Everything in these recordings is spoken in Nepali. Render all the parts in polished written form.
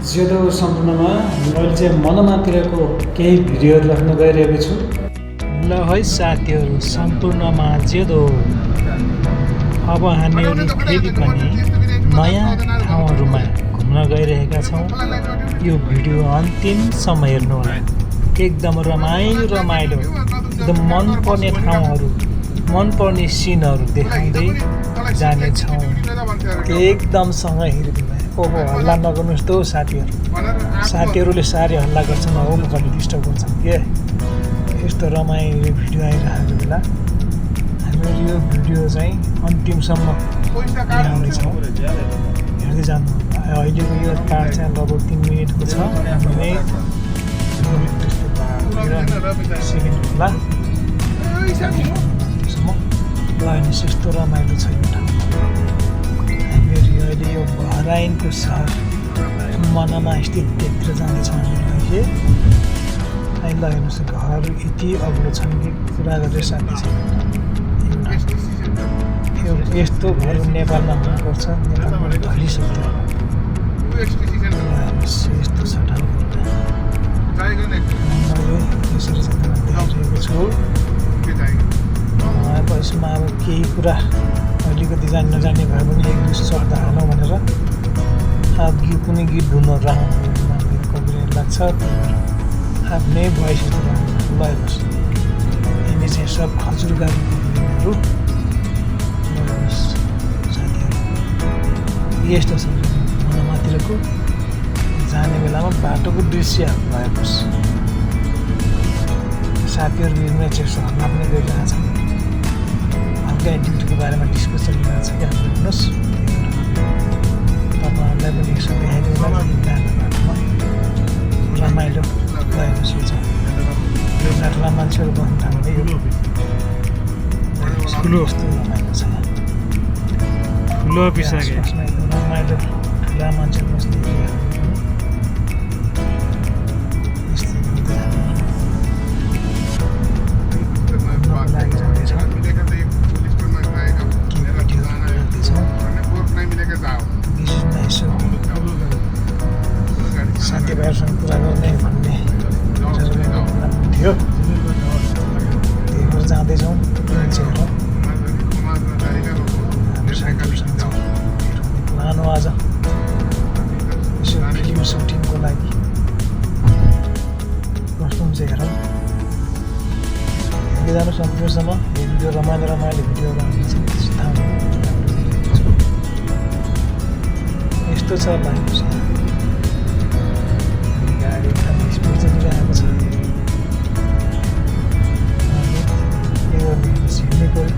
ज्यादो सम्पूर्णमा मैले चाहिँ मनमातिरको केही भिडियोहरू राख्न गइरहेको छु। ल है साथीहरू, सम्पूर्णमा ज्यादो अब हामीहरू फेरि पनि नयाँ ठाउँहरूमा घुम्न गइरहेका छौँ। यो भिडियो अन्तिमसम्म हेर्नुहोला। एकदम रमाइलो एकदम मनपर्ने ठाउँहरू, मनपर्ने सिनहरू देखाउँदै जानेछौँ। एकदम सँगै हेरिदिनु। ओहो, हल्ला नगर्नुहोस् त साथीहरूले साह्रै हल्ला गर्छन्, हो म कति डिस्टर्ब गर्छन् के। यस्तो रमाइलो भिडियो आइरहेको बेला हामीहरू यो भिडियो चाहिँ अन्तिमसम्म देखाउनेछौँ। हेर्दै जानु। अहिलेको यो पार्ट चाहिँ लगभग 3 मिनटको छ। सेकेन्ड होला यस्तो रमाइलो छ यो ठाउँ। हामीहरू अहिले यो बहराइनको सहर मनमा स्थित त्यतिर जाँदैछौँ। हामीले अहिले ल हेर्नुहोस्, घर यति अग्लो छन् कि कुरा गरेर साथी छ। यस्तो घर नेपालमा हुनुपर्छ, नेपालमा भरिसक्यो। यस्तो छ ठाउँ मैले यसरी देखाइरहेको छु। यसमा अब केही कुरा अलिकति नजान्ने भए पनि एक दुई शब्द हालौँ भनेर अब कुनै गीत धुनहरू राख्नु कपिराइट लाग्छ। आफ्नै भोइसहरू लगाइबस्। यिनी चाहिँ सब खजुर गाडीहरू साथीहरू। यस्तो छ मनमातिरको जाने बेलामा बाटोको दृश्य भएको छ। साथीहरू बिचमा चाहिँ हल्ला पनि गरिरहेको छ। हल्का ड्युटीको बारेमा डिस्कस चलिरहेको छ क्या। हेर्नुहोस्, तपाईँहरूलाई पनि यसो देखाइदिनु जाने बाटोमा रमाइलो भएको छ। यो बाटोमा मान्छेहरू बस्नु थाल्ने यो ठुलो यस्तो रमाइलो छ। ठुलो एकदम रमाइलो ठुला मान्छे बस्ने साथीभाइहरूसँग कुरा गर्ने भन्ने थियो। त्यही जाँदैछौँ मान्छेहरू पुरानो आज यसो फिल्म सुटिङको लागि कस्तो हुन्छ हेरौँ। हेर्दै जानु सम्पूर्णसम्म। यो भिडियो रमाइलो भिडियोहरू आउँदैछ। यस्तो छ लाइफ। गाडी खाने स्पिड चलिरहेको छ। हिँड्नै पऱ्यो।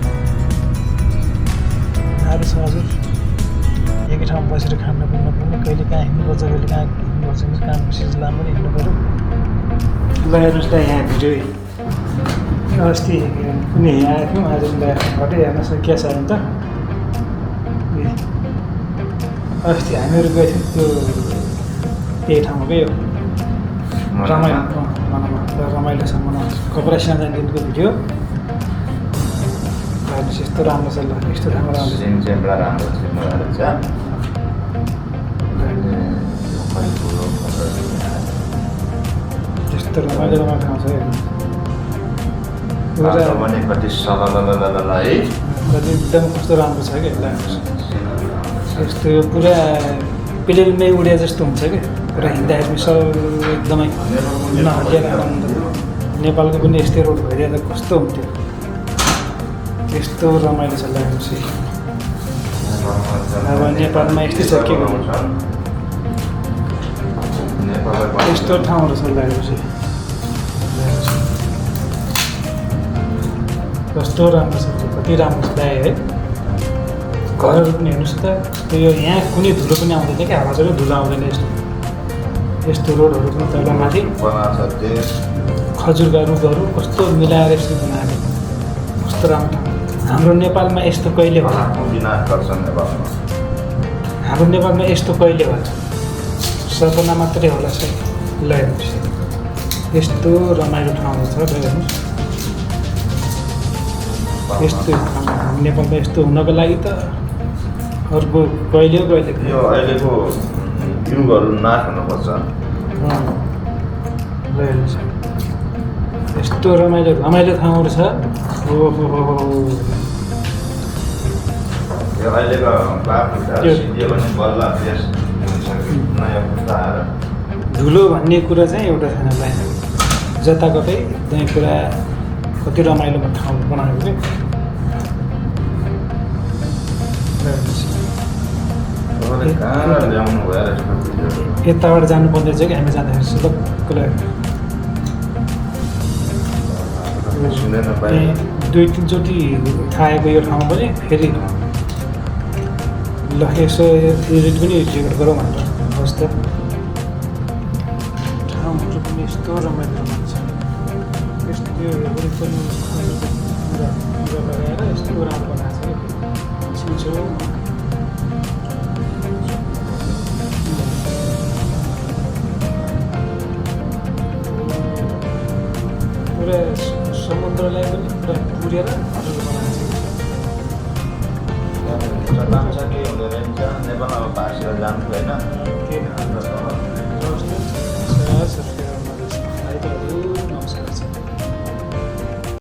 गाह्रो छ हजुर। एकै ठाउँमा बसेर खान पुग्न कहिले कहाँ हिँड्नुपर्छ, कहिले कहाँ हिँड्नुपर्छ। कामको सिलसिलामा पनि हिँड्नु पऱ्यो। ल हेर्नुहोस् त, यहाँ भिडियो अस्ति कुनै यहाँ आएको थियौँ, आज घटै हेर्नुहोस् के छ भने त। अस्ति हामीहरू गएको थियौँ त्यो त्यही ठाउँमा गयो। रमाइलो छ मलाई। कपडा सानो दिनको भिडियो हेर्नुहोस्, यस्तो राम्रो छ। ल यस्तो ठाउँमा राम्रो त्यस्तो रमाइलो ठाउँ छ। एकदम कस्तो राम्रो छ कि यस्तो यो पुरा प्लेनमै उडे जस्तो हुन्छ कि पुरा हिँड्दाखेरि सब एकदमै नहलिएर आनन्द। नेपालको पनि यस्तै रोड भइदिएर कस्तो हुन्थ्यो। यस्तो रमाइलो छ लागेपछि। अब नेपालमा यस्तै छ के गर्नु। यस्तो ठाउँहरू छ लागेपछि कस्तो राम्रो छ। कति राम्रो छ ल्याए है। घरहरू पनि हेर्नुहोस् त। यो यहाँ कुनै धुलो पनि आउँदैन क्या, हावा चाहिँ धुलो आउँदैन। यस्तो रोडहरू पनि तल माथि खजुरका रुखहरू कस्तो मिलाएर यस्तो बनाएको। कस्तो राम्रो ठाउँ। हाम्रो नेपालमा यस्तो कहिले भयो? हाम्रो नेपालमा यस्तो कहिले भयो? सपना मात्रै होला सायद। ल हेर्नुहोस्, यस्तो रमाइलो ठाउँहरू छ। हेर्नुहोस्, यस्तो नेपालमा यस्तो हुनको लागि त अर्को कहिले यो अहिलेको भ्यूहरू नाच्नुपर्छ। यस्तो रमाइलो ठाउँहरू छ। ओहो यो अहिलेको बाबुहरू सिद्धियो भने बल्ल देश हुन्छ कि नयाँ पुस्ता आएर धुलो भन्ने कुरा चाहिँ एउटा छैन लाइन जताकतै एकदमै पुरा कति रमाइलो ठाउँ बनाएको कि कहाँ ल्याउनु भयो यताबाट जानुपर्ने रहेछ कि हामी जाँदाखेरि सुलक्कलाई सुनेन पाएँ। 2-3 थाहा आएको यो ठाउँमा पनि फेरि ल यसो एडिट पनि रेकर्ड गरौँ भनेर हवस् त। ठाउँहरू पनि यस्तो रमाइलो छ। यस्तो पनि लगाएर यस्तो राम्रो बनाएको छ कि छेउछेउमा पुरा समुद्रलाई पनि पुरा पुरेर चट्टान छ के हुँदो रहेछ नेपालमा भाषेर जानु होइन